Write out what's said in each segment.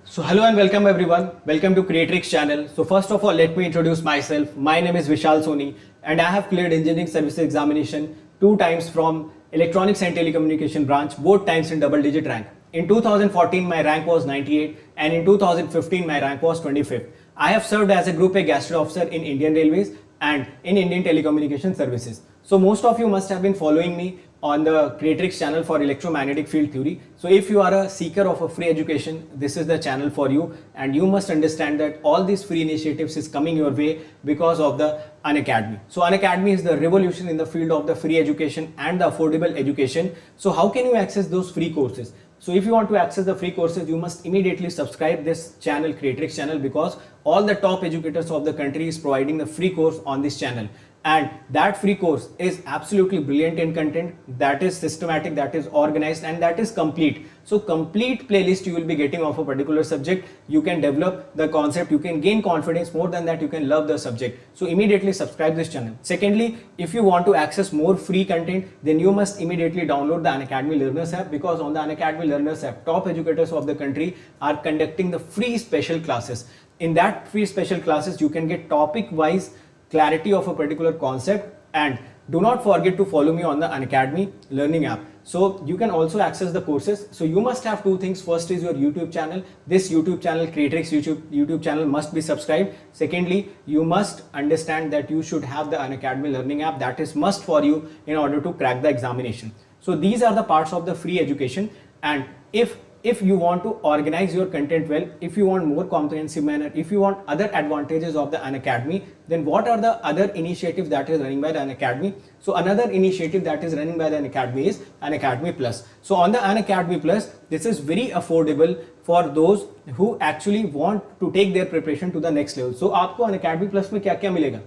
So hello and welcome everyone. Welcome to Creatrix channel. So first of all, let me introduce myself. My name is Vishal Soni and I have cleared engineering services examination 2 times from electronics and telecommunication branch, both times in double digit rank. In 2014 my rank was 98 and in 2015 my rank was 25th. I have served as a Group A Gastro Officer in Indian Railways and in Indian Telecommunication Services. So most of you must have been following me on the Creatrix channel for electromagnetic field theory. So if you are a seeker of a free education, this is the channel for you, and you must understand that all these free initiatives is coming your way because of the Unacademy. So Unacademy is the revolution in the field of the free education and the affordable education. So how can you access those free courses? So if you want to access the free courses, you must immediately subscribe this channel, Creatrix channel, because all the top educators of the country is providing the free course on this channel. And that free course is absolutely brilliant in content, that is systematic, that is organized, and that is complete. So complete playlist you will be getting of a particular subject. You can develop the concept, you can gain confidence. More than that, you can love the subject. So immediately subscribe this channel. Secondly, if you want to access more free content, then you must immediately download the Unacademy Learners app, because on the Unacademy Learners app, top educators of the country are conducting the free special classes. In that free special classes, you can get topic wise clarity of a particular concept. And do not forget to follow me on the Unacademy Learning app. So you can also access the courses. So you must have two things. First is your YouTube channel. This YouTube channel, Creatrix YouTube channel, must be subscribed. Secondly, you must understand that you should have the Unacademy Learning app. That is must for you in order to crack the examination. So these are the parts of the free education. And if you want to organize your content well, if you want more comprehensive manner, if you want other advantages of the Unacademy, then what are the other initiatives that is running by the Unacademy? So another initiative that is running by the Unacademy is Unacademy Plus. So on the Unacademy Plus, this is very affordable for those who actually want to take their preparation to the next level. So आपको Unacademy Plus में क्या क्या मिलेगा?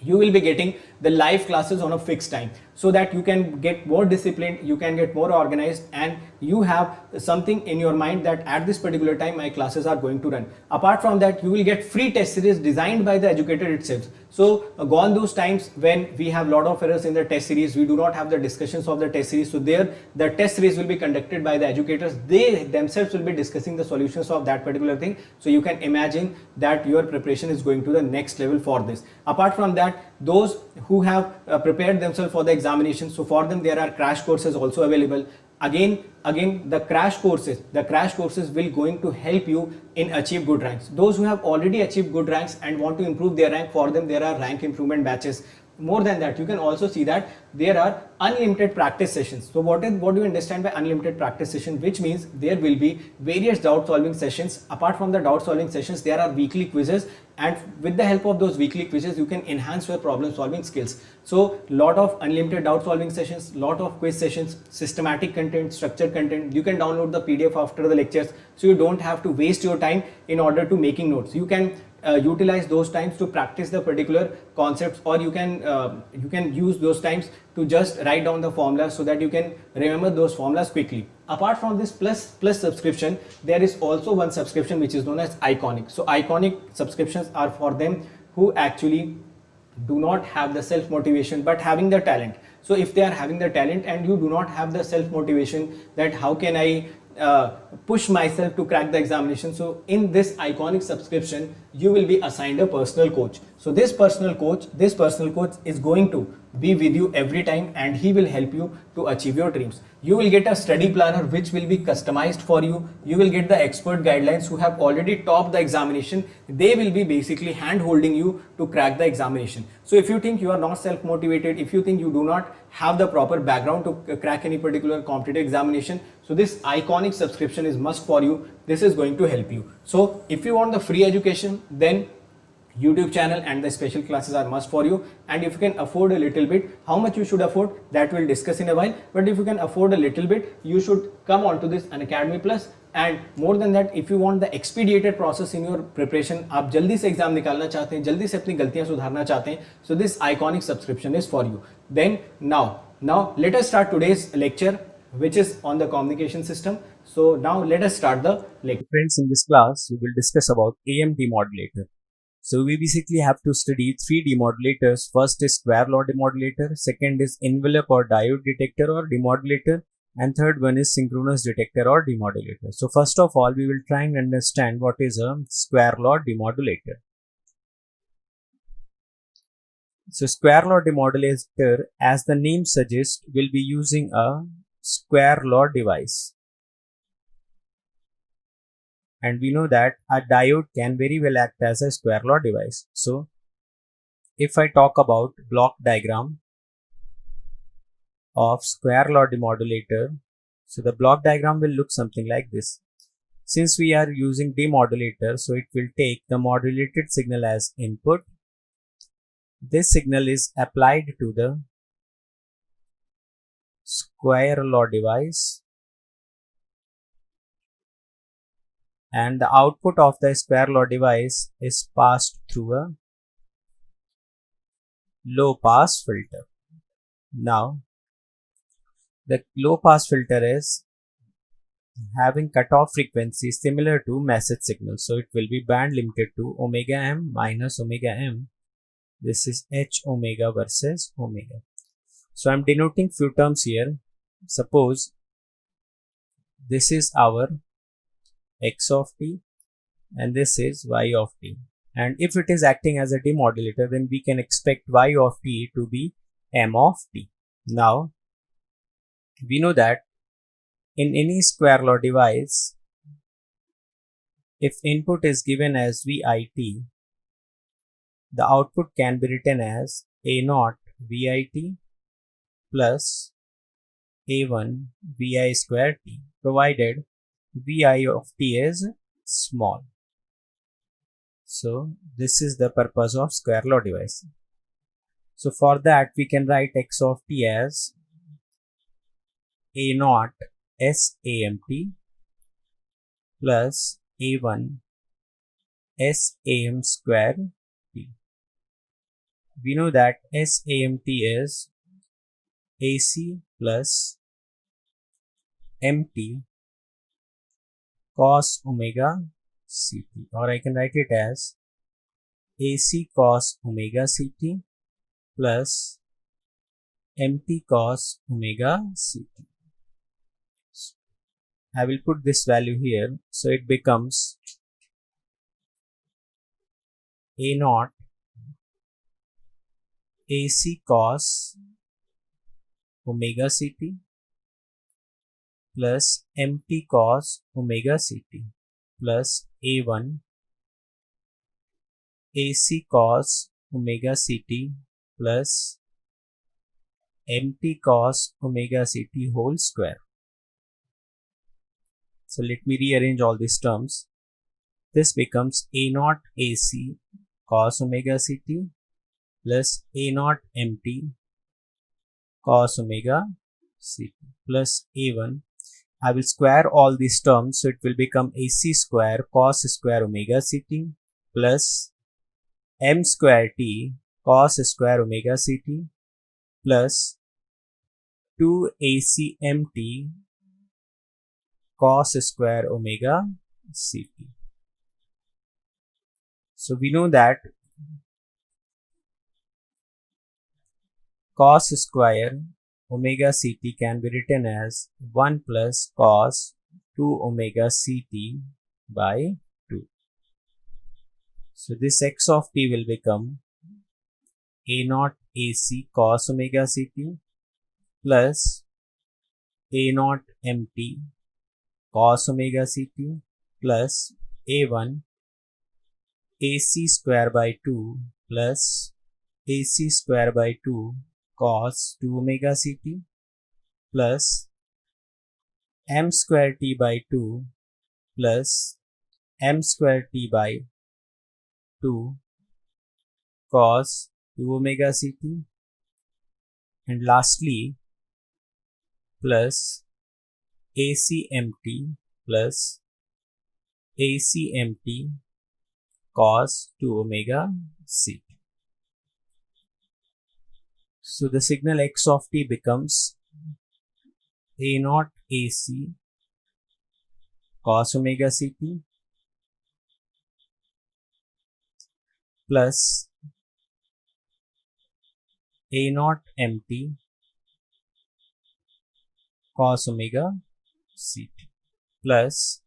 You will be getting the live classes on a fixed time, so that you can get more disciplined, you can get more organized, and you have something in your mind that at this particular time my classes are going to run. Apart from that, you will get free test series designed by the educator itself. So gone those times when we have lot of errors in the test series, we do not have the discussions of the test series. So there the test series will be conducted by the educators. They themselves will be discussing the solutions of that particular thing. So you can imagine that your preparation is going to the next level for this. Apart from that, those who have prepared themselves for the examination, so for them there are crash courses also available. Again the crash courses will going to help you in achieve good ranks. Those who have already achieved good ranks and want to improve their rank, for them there are rank improvement batches. More than that, you can also see that there are unlimited practice sessions. So what do you understand by unlimited practice session? Which means there will be various doubt solving sessions. Apart from the doubt solving sessions, there are weekly quizzes, and with the help of those weekly quizzes you can enhance your problem solving skills. So lot of unlimited doubt solving sessions, lot of quiz sessions, systematic content, structured content. You can download the PDF after the lectures, so you don't have to waste your time in order to making notes. You can utilize those times to practice the particular concepts, or you can use those times to just write down the formulas so that you can remember those formulas quickly. Apart from this plus subscription, there is also one subscription which is known as Iconic. So Iconic subscriptions are for them who actually do not have the self motivation but having the talent. So if they are having the talent and you do not have the self motivation, that how can I push myself to crack the examination, so in this Iconic subscription you will be assigned a personal coach. So this personal coach is going to be with you every time, and he will help you to achieve your dreams. You will get a study planner which will be customized for you. You will get the expert guidelines who have already topped the examination. They will be basically hand holding you to crack the examination. So if you think you are not self motivated, if you think you do not have the proper background to crack any particular competitive examination, so this Iconic subscription is must for you. This is going to help you. So if you want the free education, then YouTube channel and the special classes are must for you. And if you can afford a little bit, how much you should afford, that we'll discuss in a while. But if you can afford a little bit, you should come on to this Unacademy Plus. And more than that, if you want the expedited process in your preparation, आप जल्दी से exam निकालना चाहते हैं, जल्दी से अपनी गलतियां सुधारना चाहते हैं, so this Iconic subscription is for you. Then now let us start today's lecture, which is on the communication system. So now let us start the lecture. Friends, in this class we will discuss about AM demodulator. So we basically have to study three demodulators. First is square law demodulator, second is envelope or diode detector or demodulator, and third one is synchronous detector or demodulator. So first of all, we will try and understand what is a square law demodulator. So square law demodulator, as the name suggests, will be using a square law device. And we know that a diode can very well act as a square law device. So if I talk about block diagram of square law demodulator, so the block diagram will look something like this. Since we are using demodulator, so it will take the modulated signal as input. This signal is applied to the square law device, and the output of the square law device is passed through a low pass filter. Now, the low pass filter is having cutoff frequency similar to message signal. So it will be band limited to omega m minus omega m. This is h omega versus omega. So I'm denoting few terms here. Suppose this is our x of t and this is y of t. And if it is acting as a demodulator, then we can expect y of t to be m of t. Now, we know that in any square law device, if input is given as VIT, the output can be written as A0 VIT plus A1 VI square t, provided Vi of t is small. So this is the purpose of square law device. So for that, we can write x of t as A0 SAMT plus A1 SAM square t. We know that SAMT is AC plus MT cos omega CT, or I can write it as AC cos omega CT plus MT cos omega CT. I will put this value here, so it becomes A0 AC cos omega CT plus MT cos omega CT plus A1 AC cos omega CT plus MT cos omega CT whole square. So let me rearrange all these terms. This becomes A0 AC cos omega CT plus A0 MT cos omega CT plus A1. I will square all these terms, so it will become AC square cos square omega CT plus M square T cos square omega CT plus 2 AC MT cos square omega CT. So we know that cos square omega CT can be written as 1 plus cos 2 omega CT by 2. So this x of t will become A0 AC cos omega CT plus A0 MT cos omega CT plus A1 AC square by 2 plus AC square by 2 cos 2 omega CT plus M square T by 2 plus M square T by 2 cos 2 omega CT, and lastly plus ACMT plus ACMT cos 2 omega CT. So the signal x of t becomes A0 AC cos omega CT plus A0 MT cos omega ct plus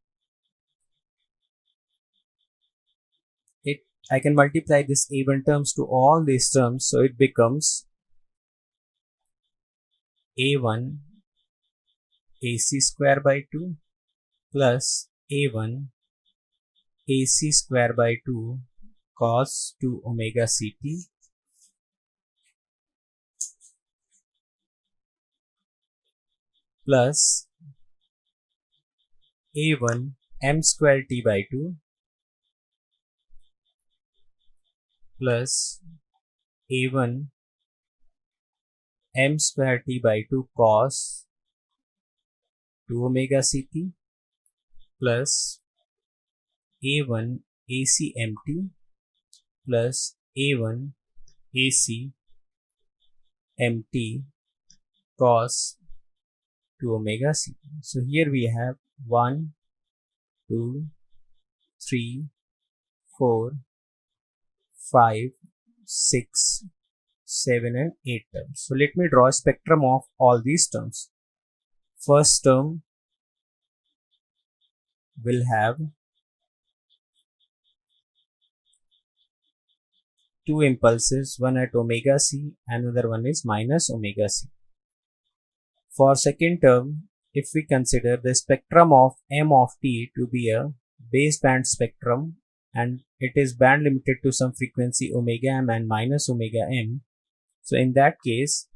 it. I can multiply this A1 terms to all these terms, so it becomes A1 AC square by 2 plus A1 AC square by 2 cos 2 omega ct plus A1 m square t by 2 plus A1 m square t by 2 cos 2 omega ct plus A1 AC mt plus A1 AC mt cos 2 omega ct. So here we have 1, 2, 3, 4, 5, 6, 7 and 8 terms. So let me draw a spectrum of all these terms. First term will have two impulses, one at omega c, another one is minus omega c. For second term, if we consider the spectrum of m of t to be a baseband spectrum and it is band limited to some frequency omega m and minus omega m, so in that case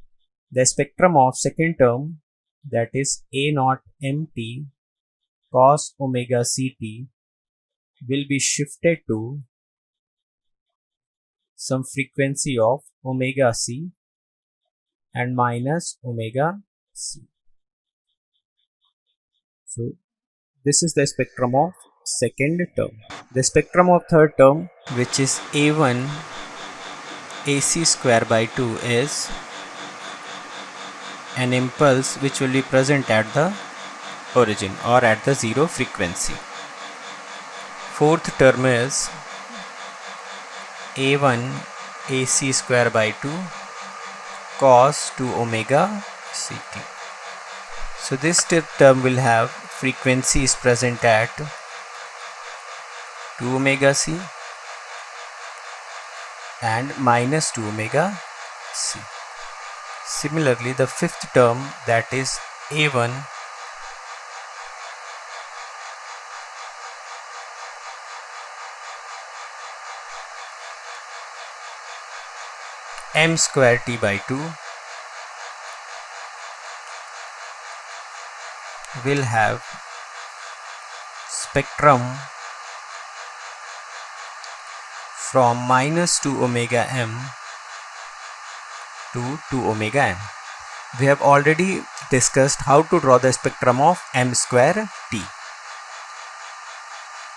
the spectrum of second term, that is a naught mt cos omega ct, will be shifted to some frequency of omega c and minus omega c. So this is the spectrum of second term. The spectrum of third term, which is A1 AC square by 2, is an impulse which will be present at the origin or at the zero frequency. Fourth term is A1 AC square by 2 cos 2 omega ct. So this term will have frequency is present at 2 omega c and minus 2 omega c. Similarly, the fifth term, that is A1 m square t by 2 will have spectrum from minus 2 omega m to 2 omega m. We have already discussed how to draw the spectrum of m square t.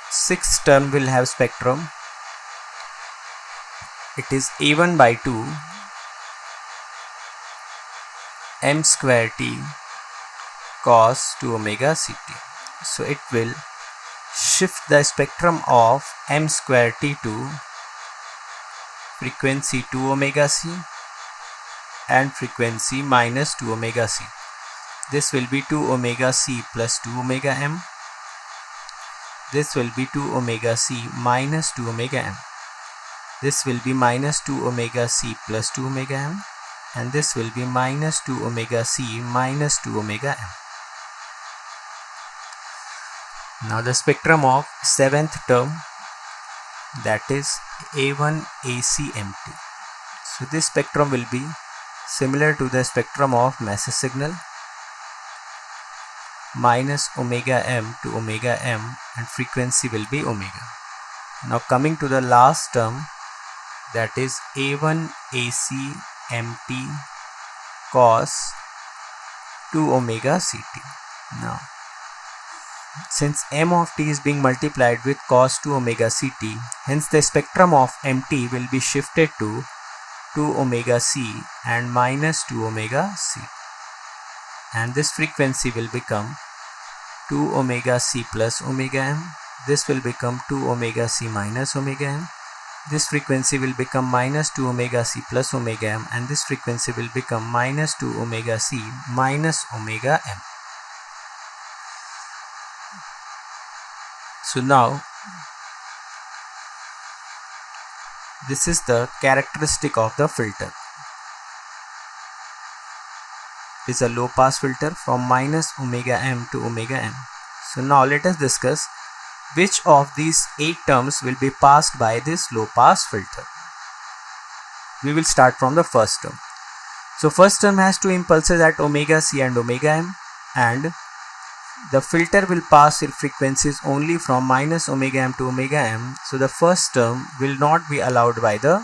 Sixth term will have spectrum. It is A1 by 2 m square t cos 2 omega ct. So it will shift the spectrum of m square t to frequency 2 omega c and frequency minus 2 omega c. This will be 2 omega c plus 2 omega m. This will be 2 omega c minus 2 omega m. This will be minus 2 omega c plus 2 omega m, and this will be minus 2 omega c minus 2 omega m. Now the spectrum of seventh term, that is A1 AC mt. So this spectrum will be similar to the spectrum of message signal, minus omega m to omega m, and frequency will be omega. Now coming to the last term, that is A1 AC mt cos 2 omega ct. Now since m of t is being multiplied with cos 2 omega ct, hence the spectrum of mt will be shifted to 2 omega c and minus 2 omega c, and this frequency will become 2 omega c plus omega m. This will become 2 omega c minus omega m. This frequency will become minus 2 omega c plus omega m, and this frequency will become minus 2 omega c minus omega m. So now this is the characteristic of the filter. It is a low pass filter from minus omega m to omega m. So now let us discuss which of these 8 terms will be passed by this low pass filter. We will start from the first term. So first term has 2 impulses at omega c and omega m, and the filter will pass in frequencies only from minus omega m to omega m. So the first term will not be allowed by the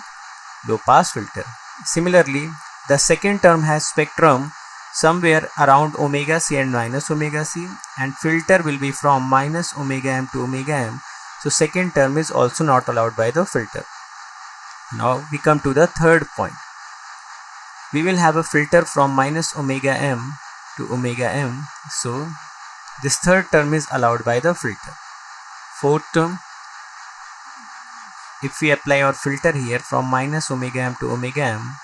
low pass filter. Similarly, the second term has spectrum somewhere around omega c and minus omega c, and filter will be from minus omega m to omega m. So second term is also not allowed by the filter. Now we come to the third point. We will have a filter from minus omega m to omega m. So this third term is allowed by the filter. Fourth term, if we apply our filter here from minus omega m to omega m,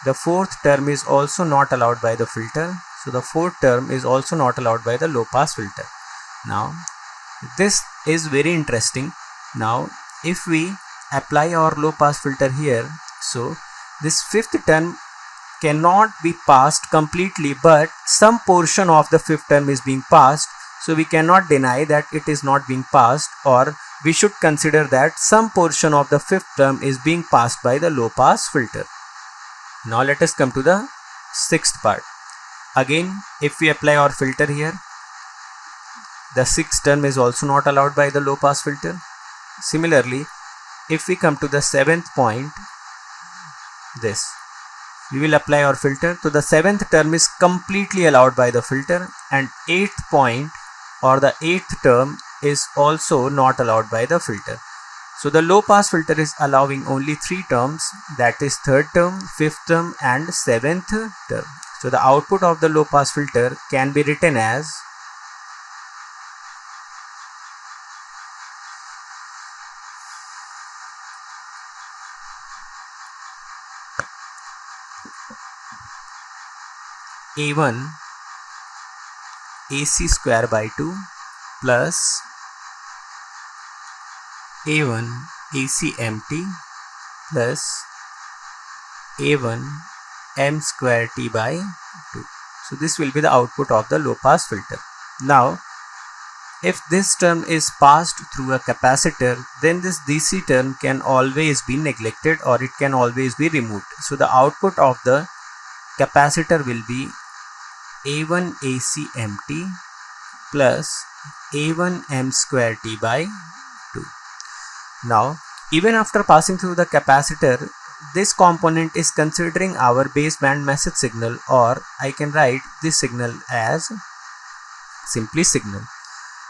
the fourth term is also not allowed by the filter. So the fourth term is also not allowed by the low pass filter. Now this is very interesting. Now if we apply our low pass filter here, so this fifth term cannot be passed completely, but some portion of the fifth term is being passed. So we cannot deny that it is not being passed, or we should consider that some portion of the fifth term is being passed by the low pass filter. Now let us come to the sixth part. Again, if we apply our filter here, the sixth term is also not allowed by the low pass filter. Similarly, if we come to the seventh point, this, we will apply our filter. So the seventh term is completely allowed by the filter, and eighth point or the eighth term is also not allowed by the filter. So the low pass filter is allowing only 3 terms, that is third term, fifth term and seventh term. So the output of the low pass filter can be written as A1 AC square by 2 plus A1 AC empty plus A1 m square t by 2. So this will be the output of the low pass filter. Now if this term is passed through a capacitor, then this DC term can always be neglected, or it can always be removed. So the output of the capacitor will be A1 AC empty plus A1 m square t by 2. Now even after passing through the capacitor, this component is considering our baseband message signal, or I can write this signal as simply signal,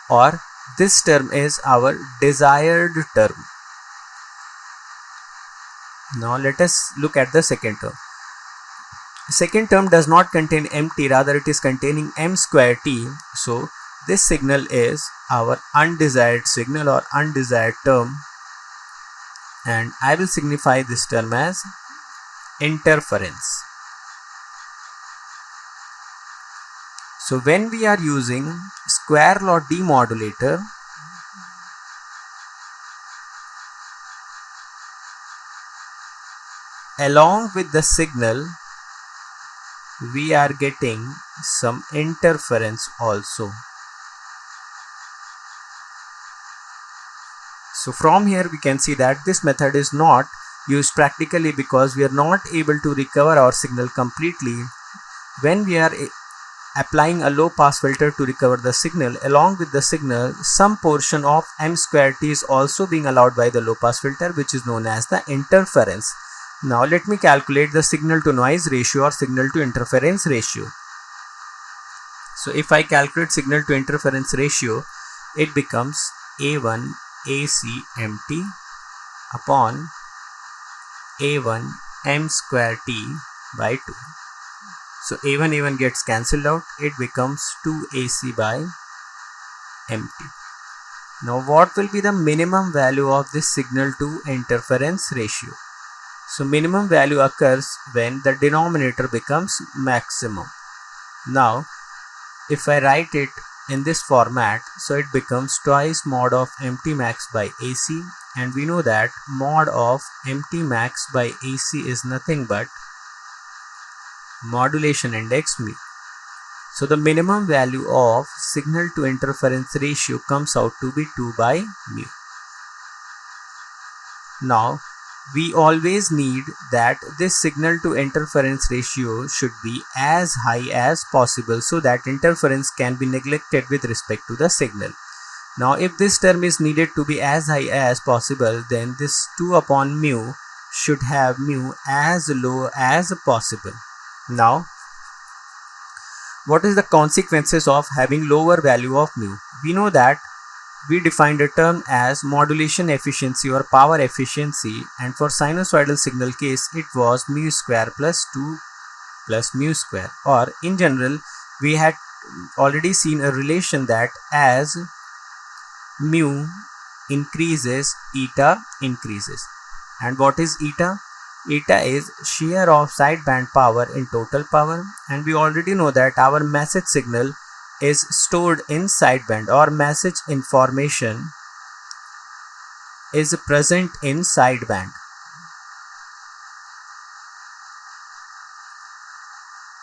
or this term is our desired term. Now let us look at the second term. Second term does not contain mt, rather it is containing m square t. So this signal is our undesired signal or undesired term, and I will signify this term as interference. So when we are using square law demodulator, along with the signal we are getting some interference also. So from here we can see that this method is not used practically because we are not able to recover our signal completely. When we are applying a low pass filter to recover the signal, along with the signal some portion of m square t is also being allowed by the low pass filter, which is known as the interference. Now let me calculate the signal to noise ratio or signal to interference ratio. So if I calculate signal to interference ratio, it becomes A1 AC empty upon A1 m square t by 2. So A1 gets cancelled out, it becomes 2 AC by empty. Now what will be the minimum value of this signal to interference ratio? So minimum value occurs when the denominator becomes maximum. Now if I write it in this format, so it becomes twice mod of MT max by AC, and we know that mod of MT max by AC is nothing but modulation index mu. So the minimum value of signal to interference ratio comes out to be 2 by mu. Now we always need that this signal to interference ratio should be as high as possible so that interference can be neglected with respect to the signal. Now if this term is needed to be as high as possible, then this 2 upon mu should have mu as low as possible. Now what is the consequences of having lower value of mu? We know that we defined a term as modulation efficiency or power efficiency, and for sinusoidal signal case it was mu square plus 2 plus mu square, or in general we had already seen a relation that as mu increases, eta increases. And what is eta? Eta is share of sideband power in total power, and we already know that our message signal is stored in sideband, or message information is present in sideband.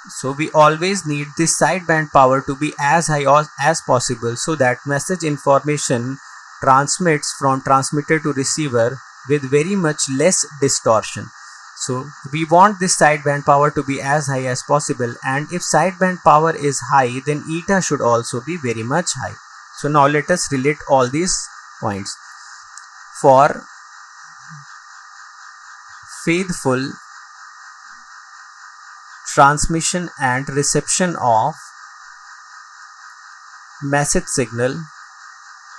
So we always need this sideband power to be as high as possible so that message information transmits from transmitter to receiver with very much less distortion. So we want this sideband power to be as high as possible, and if sideband power is high, then eta should also be very much high. So now let us relate all these points. For faithful transmission and reception of message signal,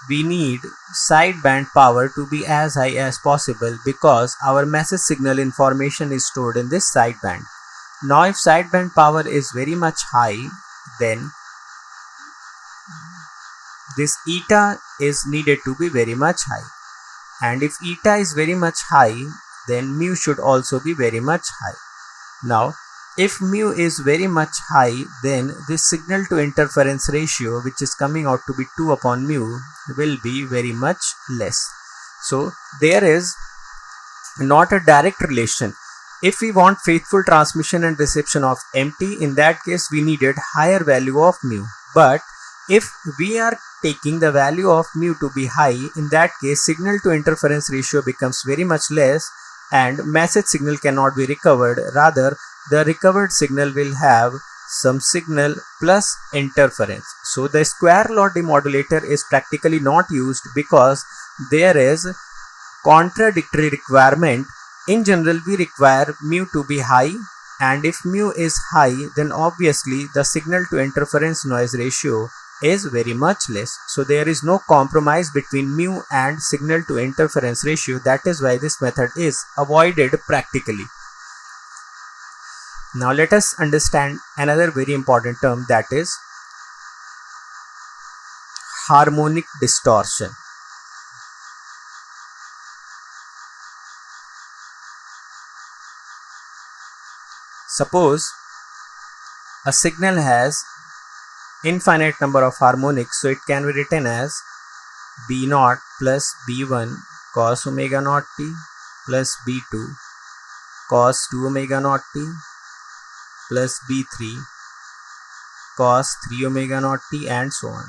we need sideband power to be as high as possible because our message signal information is stored in this sideband. Now if sideband power is very much high, then this eta is needed to be very much high, and if eta is very much high, then mu should also be very much high. Now if mu is very much high, then this signal to interference ratio, which is coming out to be 2 upon mu, will be very much less. So there is not a direct relation. If we want faithful transmission and reception of MT, in that case we needed higher value of mu. But if we are taking the value of mu to be high, in that case signal to interference ratio becomes very much less and message signal cannot be recovered. Rather, the recovered signal will have some signal plus interference. So the square law demodulator is practically not used because there is contradictory requirement. In general, we require mu to be high, and if mu is high, then obviously the signal to interference noise ratio is very much less. So there is no compromise between mu and signal to interference ratio. That is why this method is avoided practically. Now let us understand another very important term, that is harmonic distortion. Suppose a signal has infinite number of harmonics, so it can be written as B0 plus B1 cos omega naught t plus B2 cos 2 omega naught t plus B3 cos 3 omega naught t, and so on.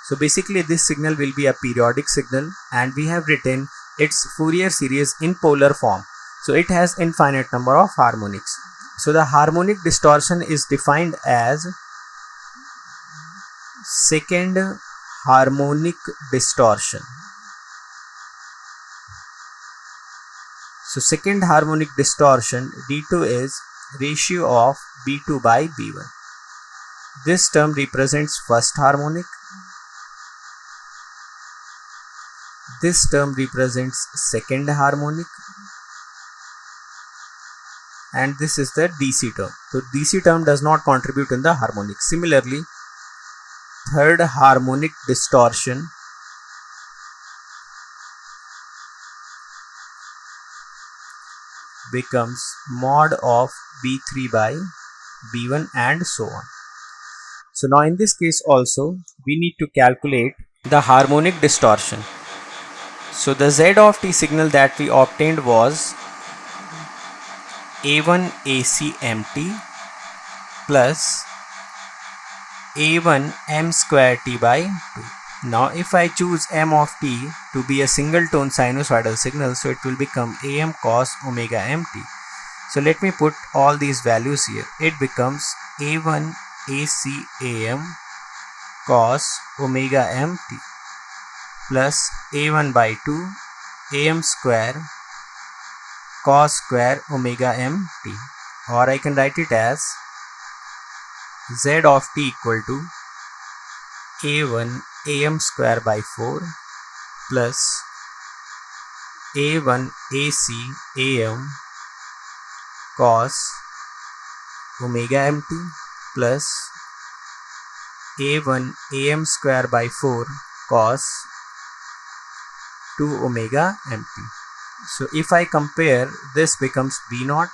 So basically this signal will be a periodic signal, and we have written its Fourier series in polar form. So it has infinite number of harmonics. So the harmonic distortion is defined as second harmonic distortion. So second harmonic distortion, D2, is ratio of B2 by B1. This term represents first harmonic. This term represents second harmonic. And this is the DC term. So DC term does not contribute in the harmonic. Similarly, third harmonic distortion becomes mod of B3 by B1, and so on. So now in this case also we need to calculate the harmonic distortion. So the Z of t signal that we obtained was A1 ACMT plus A1 M square t by 2. Now if I choose M of t to be a single tone sinusoidal signal, so it will become AM cos omega mt. So let me put all these values here. It becomes A1 ACAM cos omega mt plus A1 by 2 AM square cos square omega mt, or I can write it as Z of t equal to A1 AM square by 4 plus A1 AC AM cos omega mt plus A1 AM square by 4 cos 2 omega mt. So if I compare, this becomes B0,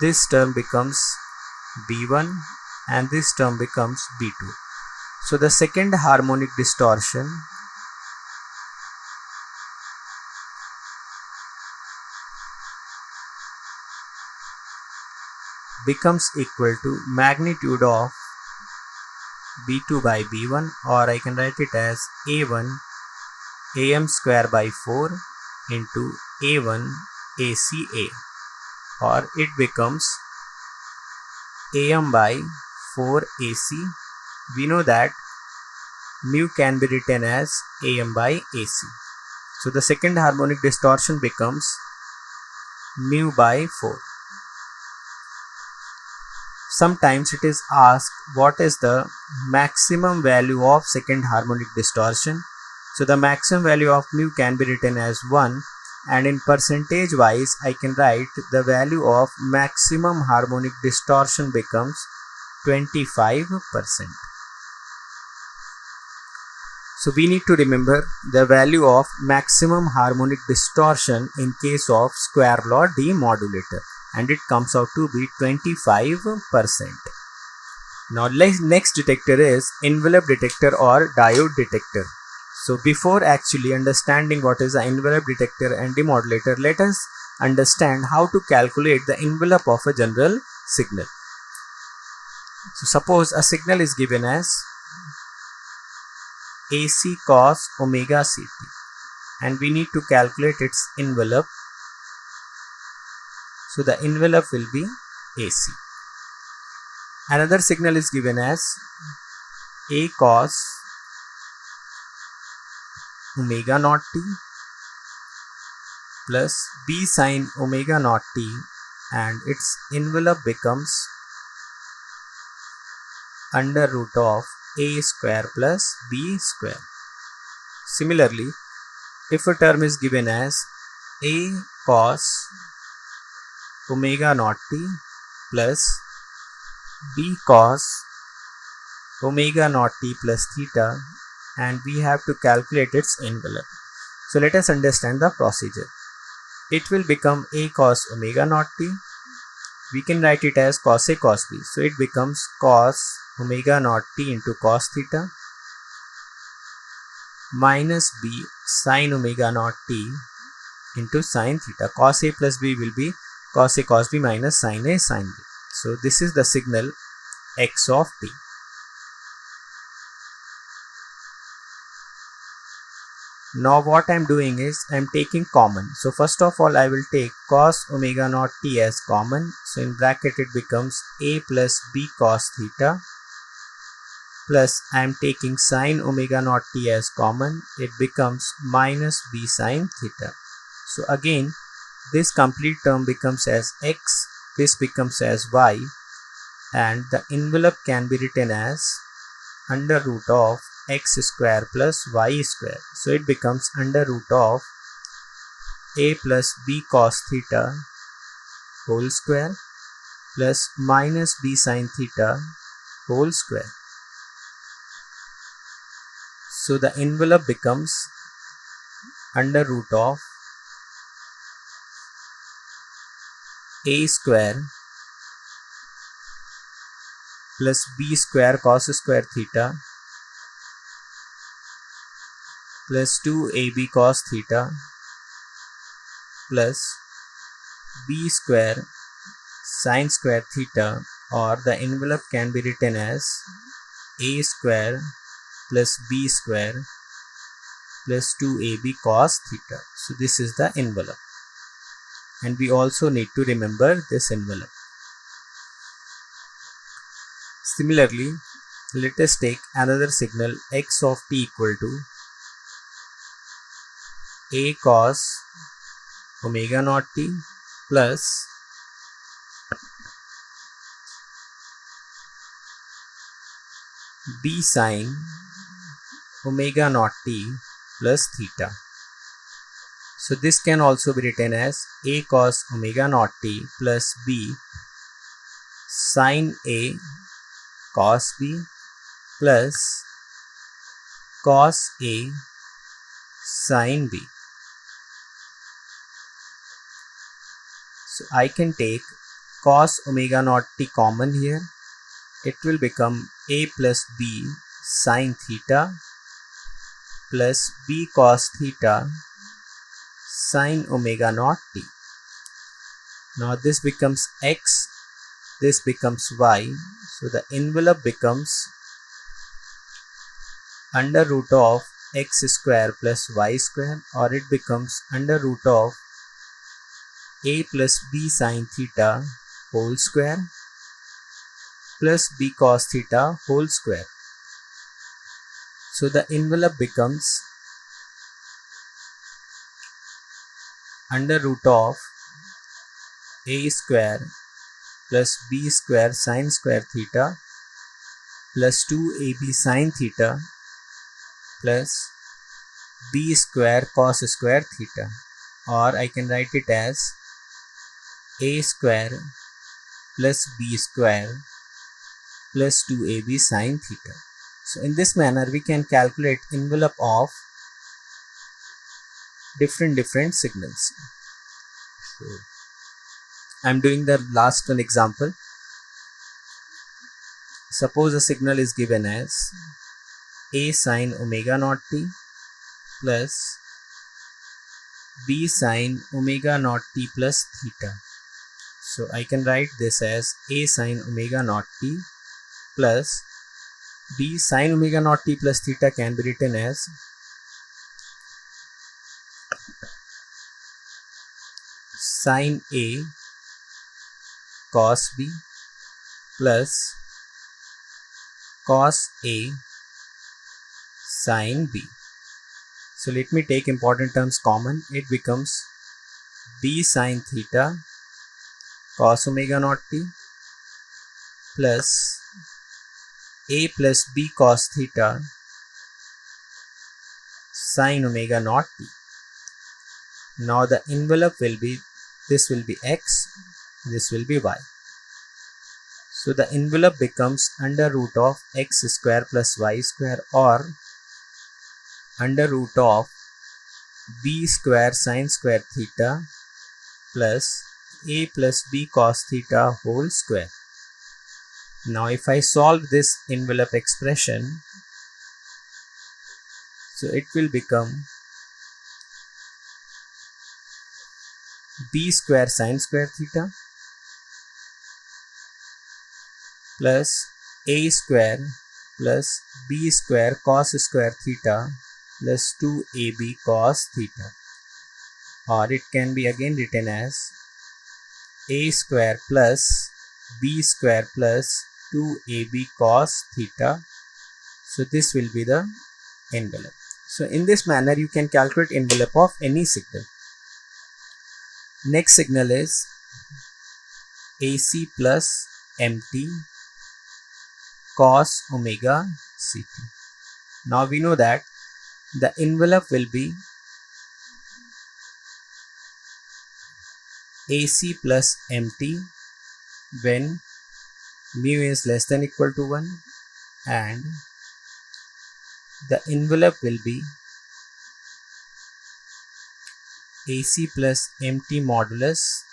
this term becomes B1, and this term becomes B2. So the second harmonic distortion becomes equal to magnitude of B2 by B1, or I can write it as A1 AM square by 4 into A1 ACA, or it becomes AM by 4 AC. We know that mu can be written as AM by AC. So the second harmonic distortion becomes mu by 4. Sometimes it is asked what is the maximum value of second harmonic distortion. So the maximum value of mu can be written as 1, and in percentage wise I can write the value of maximum harmonic distortion becomes 25%. So we need to remember the value of maximum harmonic distortion in case of square law demodulator, and it comes out to be 25%. Now next detector is envelope detector or diode detector. So before actually understanding what is an envelope detector and demodulator, let us understand how to calculate the envelope of a general signal. So suppose a signal is given as AC cos omega ct, and we need to calculate its envelope. So the envelope will be AC. Another signal is given as A cos omega naught t plus B sin omega naught t, and its envelope becomes under root of A square plus B square. Similarly, if a term is given as A cos omega naught t plus B cos omega naught t plus theta, and we have to calculate its envelope. So let us understand the procedure. It will become A cos omega naught t. We can write it as cos A cos B. So it becomes cos omega naught t into cos theta minus B sin omega naught t into sin theta. Cos A plus B will be cos A cos B minus sin A sin B. So this is the signal x of t. Now what I am doing is I am taking common. So first of all I will take cos omega naught t as common. So in bracket it becomes A plus B cos theta plus I am taking sin omega naught t as common. It becomes minus B sin theta. So again this complete term becomes as x, this becomes as y, and the envelope can be written as under root of x square plus y square. So it becomes under root of A plus B cos theta whole square plus minus B sin theta whole square. So the envelope becomes under root of A square plus b square cos square theta plus 2ab cos theta plus b square sin square theta, or the envelope can be written as a square plus b square plus 2ab cos theta. So this is the envelope, and we also need to remember this envelope. Similarly, let us take another signal x of t equal to a cos omega naught t plus b sin omega naught t plus theta. So this can also be written as a cos omega naught t plus b sin a cos b plus cos a sin b. So I can take cos omega naught t common here. It will become a plus b sin theta plus b cos theta sin omega naught t. Now this becomes x, this becomes y. So the envelope becomes under root of x square plus y square, or it becomes under root of a plus b sin theta whole square plus b cos theta whole square. So the envelope becomes under root of a square plus b square sin square theta plus 2ab sin theta plus b square cos square theta, or I can write it as a square plus b square plus 2ab sin theta. So in this manner we can calculate envelope of different signals. So I'm doing the last one example. Suppose a signal is given as a sin omega naught t plus b sin omega naught t plus theta. So I can write this as a sin omega naught t plus b sin omega naught t plus theta can be written as sin a cos b plus cos a sin b. So let me take important terms common. It becomes b sin theta cos omega naught t plus a plus b cos theta sin omega naught t. Now the envelope will be, this will be x, this will be y. So the envelope becomes under root of x square plus y square, or under root of b square sin square theta plus a plus b cos theta whole square. Now if I solve this envelope expression, so it will become b square sin square theta plus a square plus b square cos square theta plus 2ab cos theta, or it can be again written as a square plus b square plus 2ab cos theta. So this will be the envelope. So in this manner you can calculate envelope of any signal. Next signal is AC plus MT cos omega CT. Now we know that the envelope will be AC plus MT when mu is less than equal to 1, and the envelope will be AC plus MT modulus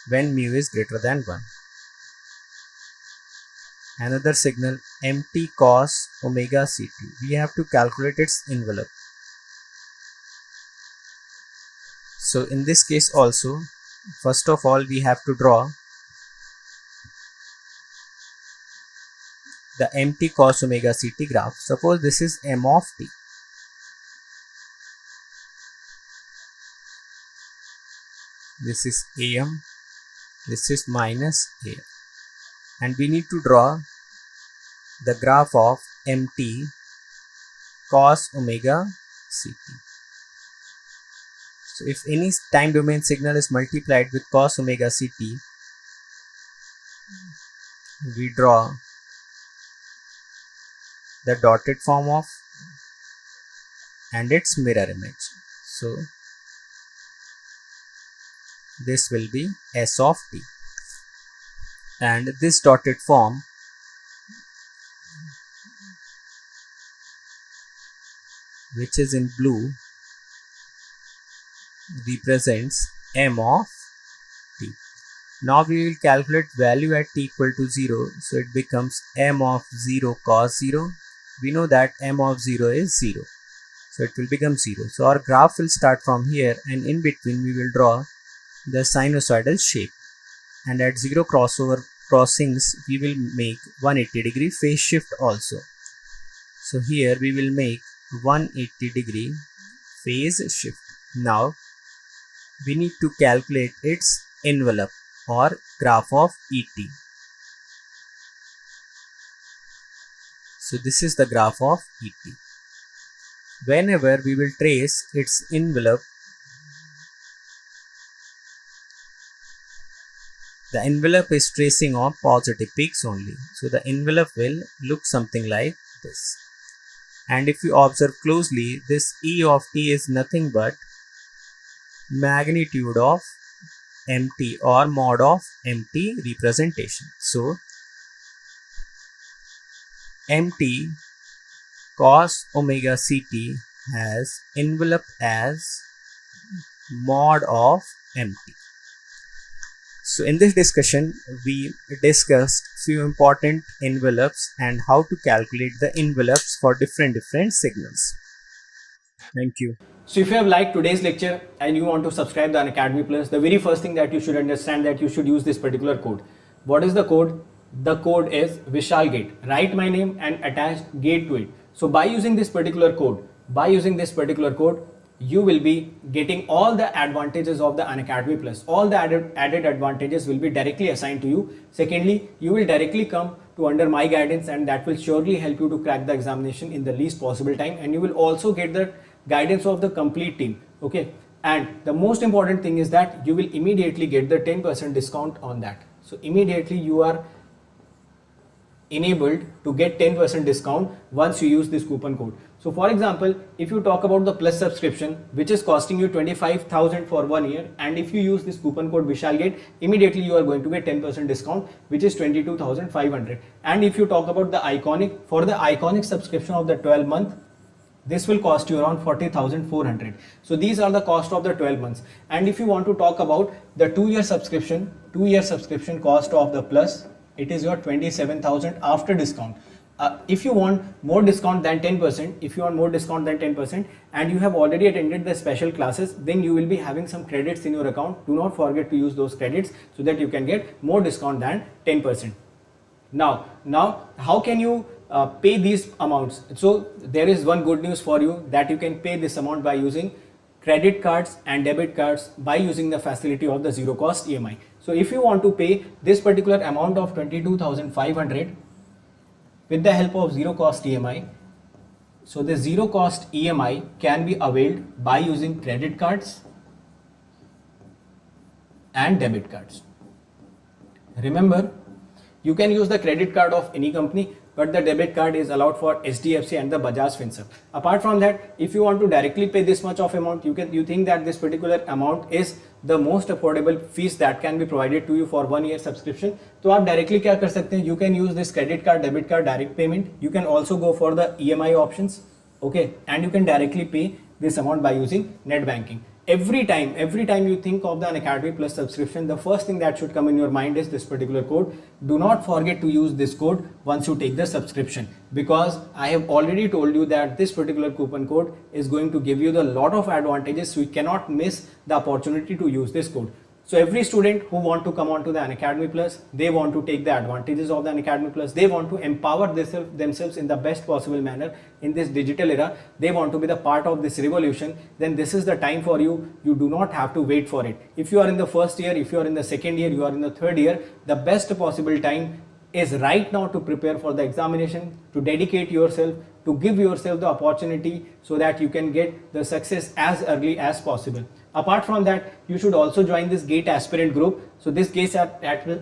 when mu is greater than 1. another signal mt cos omega ct. We have to calculate its envelope. So in this case also, first of all we have to draw the mt cos omega ct graph. Suppose this is m of t. This is am, this is minus am, and we need to draw the graph of mt cos omega ct. So if any time domain signal is multiplied with cos omega ct, we draw the dotted form of and its mirror image. So this will be s of t, and this dotted form which is in blue represents m of t. Now we will calculate value at t equal to 0, so it becomes m of 0 cos 0. We know that m of 0 is 0, so it will become 0. So our graph will start from here, and in between we will draw the sinusoidal shape, and at 0 crossings we will make 180-degree phase shift also. So here we will make 180-degree phase shift. Now we need to calculate its envelope or graph of ET. So this is the graph of ET. Whenever we will trace its envelope, the envelope is tracing on positive peaks only. So the envelope will look something like this. And if you observe closely, this E of t is nothing but magnitude of mt or mod of mt representation. So mt cos omega ct has envelope as mod of mt. So in this discussion, we discussed few important envelopes and how to calculate the envelopes for different signals. Thank you. So if you have liked today's lecture and you want to subscribe to Unacademy Plus, the very first thing that you should understand that you should use this particular code. What is the code? The code is Vishal Gate. Write my name and attach gate to it. So by using this particular code, you will be getting all the advantages of the Unacademy Plus. All the added advantages will be directly assigned to you. Secondly, you will directly come to under my guidance, and that will surely help you to crack the examination in the least possible time, and you will also get the guidance of the complete team. Okay, and the most important thing is that you will immediately get the 10% discount on that. So immediately you are enabled to get 10% discount once you use this coupon code. So for example, if you talk about the plus subscription, which is costing you 25,000 for 1 year, and if you use this coupon code Vishalgate, immediately you are going to get 10% discount, which is 22,500. And if you talk about the iconic, for the iconic subscription of the 12 month, this will cost you around 40,400. So these are the cost of the 12 months. And if you want to talk about the 2-year subscription, cost of the plus, it is your 27,000 after discount. If you want more discount than 10%, and you have already attended the special classes, then you will be having some credits in your account. Do not forget to use those credits so that you can get more discount than 10%. Now, how can you pay these amounts? So there is one good news for you, that you can pay this amount by using credit cards and debit cards by using the facility of the zero cost EMI. So if you want to pay this particular amount of 22,500 with the help of zero cost EMI, so the zero cost EMI can be availed by using credit cards and debit cards. Remember, you can use the credit card of any company, but the debit card is allowed for HDFC and the Bajaj Finserv. Apart from that, if you want to directly pay this much of amount, you think that this particular amount is the most affordable fees that can be provided to you for 1 year subscription, तो आप directly क्या कर सकते हैं? You can use this credit card, debit card, direct payment. You can also go for the EMI options, okay, and you can directly pay this amount by using net banking. every time you think of the Unacademy Plus subscription, the first thing that should come in your mind is this particular code. Do not forget to use this code once you take the subscription, because I have already told you that this particular coupon code is going to give you the lot of advantages, so you cannot miss the opportunity to use this code. So every student who want to come on to the Unacademy Plus, they want to take the advantages of the Unacademy Plus, they want to empower themselves in the best possible manner in this digital era, they want to be the part of this revolution, then this is the time for you. You do not have to wait for it. If you are in the first year, if you are in the second year, you are in the third year, the best possible time is right now to prepare for the examination, to dedicate yourself, to give yourself the opportunity so that you can get the success as early as possible. Apart from that, you should also join this GATE aspirant group. So this GATE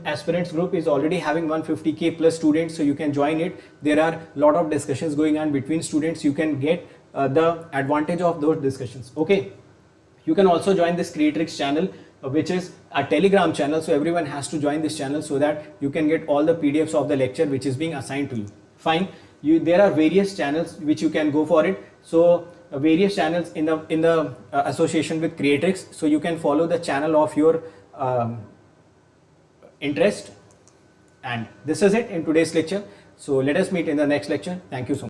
aspirants group is already having 150k plus students, so you can join it. There are a lot of discussions going on between students. You can get the advantage of those discussions. Okay. You can also join this Creatrix channel, which is a Telegram channel. So everyone has to join this channel so that you can get all the PDFs of the lecture which is being assigned to you. Fine. There are various channels which you can go for it. So various channels in the association with Creatrix. So you can follow the channel of your interest. And this is it in today's lecture. So let us meet in the next lecture. Thank you so much.